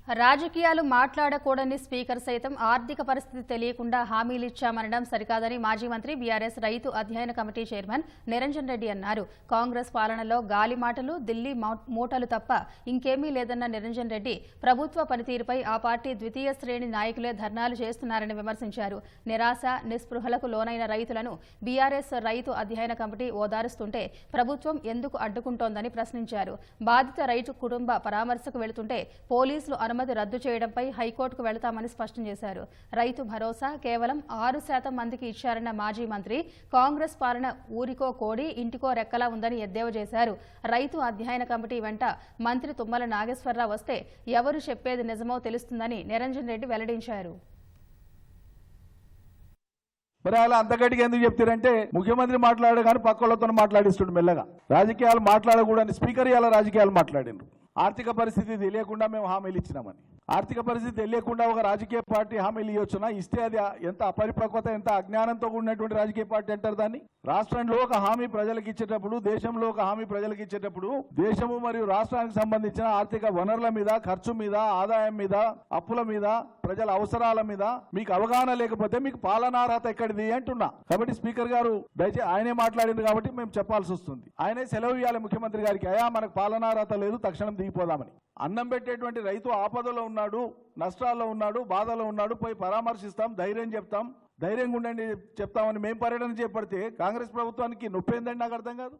రాజకీయాలు మాట్లాడకూడని స్పీకర్ సైతం ఆర్థిక పరిస్థితి తెలియకుండా హామీలిచ్చామనడం సరికాదని మాజీ మంత్రి బీఆర్ఎస్ రైతు అధ్యయన కమిటీ చైర్మన్ నిరంజన్ రెడ్డి అన్నారు. కాంగ్రెస్ పాలనలో గాలి మాటలు, ఢిల్లీ మూటలు తప్ప ఇంకేమీ లేదన్న నిరంజన్ రెడ్డి ప్రభుత్వ పనితీరుపై ఆ పార్టీ ద్వితీయ శ్రేణి నాయకులే ధర్నాలు చేస్తున్నారని విమర్శించారు. నిరాశ, నిస్పృహలకు లోనైన రైతులను బీఆర్ఎస్ రైతు అధ్యయన కమిటీ ఓదారుస్తుంటే ప్రభుత్వం ఎందుకు అడ్డుకుంటోందని ప్రశ్నించారు. బాధిత రైతు కుటుంబ పరామర్శకు వెళుతుంటే పోలీసులు అనుమతి రద్దు చేయడంపై హైకోర్టుకు వెళతామని స్పష్టం చేశారు. రైతు భరోసా కేవలం 6% మందికి ఇచ్చారన్న మాజీ మంత్రి కాంగ్రెస్ పాలన ఊరికో కోడి ఇంటికో రెక్కలా ఉందని ఎద్దేవా చేశారు. రైతు అధ్యయన కమిటీ వెంట మంత్రి తుమ్మల నాగేశ్వరరావు వస్తే ఎవరు చెప్పేది నిజమో తెలుస్తుందని నిరంజన్ రెడ్డి వెల్లడించారు. మరి అలా అంత గట్టిగా ఎందుకు చెప్తారంటే ముఖ్యమంత్రి మాట్లాడే కానీ పక్కలతో మాట్లాడిస్తుండే మెల్లగా. రాజకీయాలు మాట్లాడకూడని స్పీకర్ ఇలా రాజకీయాలు మాట్లాడిండ్రు. ఆర్థిక పరిస్థితి తెలియకుండా మేము హామీలు ఇచ్చినామని. ఆర్థిక పరిస్థితి తెలియకుండా ఒక రాజకీయ పార్టీ హామీలు ఇవ్వచ్చునా? ఇస్తే అది ఎంత అపరిపక్వత, ఎంత అజ్ఞానంతో కూడినటువంటి రాజకీయ పార్టీ అంటారు దాన్ని. రాష్ట్రంలో ఒక హామీ ప్రజలకు ఇచ్చేటప్పుడు, దేశంలో ఒక హామీ ప్రజలకు ఇచ్చేటప్పుడు దేశము మరియు రాష్ట్రానికి సంబంధించిన ఆర్థిక వనరుల మీద, ఖర్చు మీద, ఆదాయం మీద, అప్పుల మీద, ప్రజల అవసరాల మీద మీకు అవగాహన లేకపోతే మీకు పాలనార్హత ఎక్కడిది అంటున్నా. కాబట్టి స్పీకర్ గారు దయచేసి ఆయనే మాట్లాడింది కాబట్టి మేము చెప్పాల్సి వస్తుంది. ఆయనే సెలవు ఇవ్వాలి ముఖ్యమంత్రి గారికి, అయా మనకు పాలనార్హత లేదు, తక్షణం దిగిపోదామని. అన్నం పెట్టేటువంటి రైతు ఆపదలో ఉన్నాడు, నష్టాల్లో ఉన్నాడు, బాధలో ఉన్నాడు, పోయి పరామర్శిస్తాం, ధైర్యం చెప్తాం, ధైర్యంగా ఉండండి చెప్తామని మేము పర్యటన చేపడితే కాంగ్రెస్ ప్రభుత్వానికి నొప్పి ఏందండి నాకు అర్థం కాదు.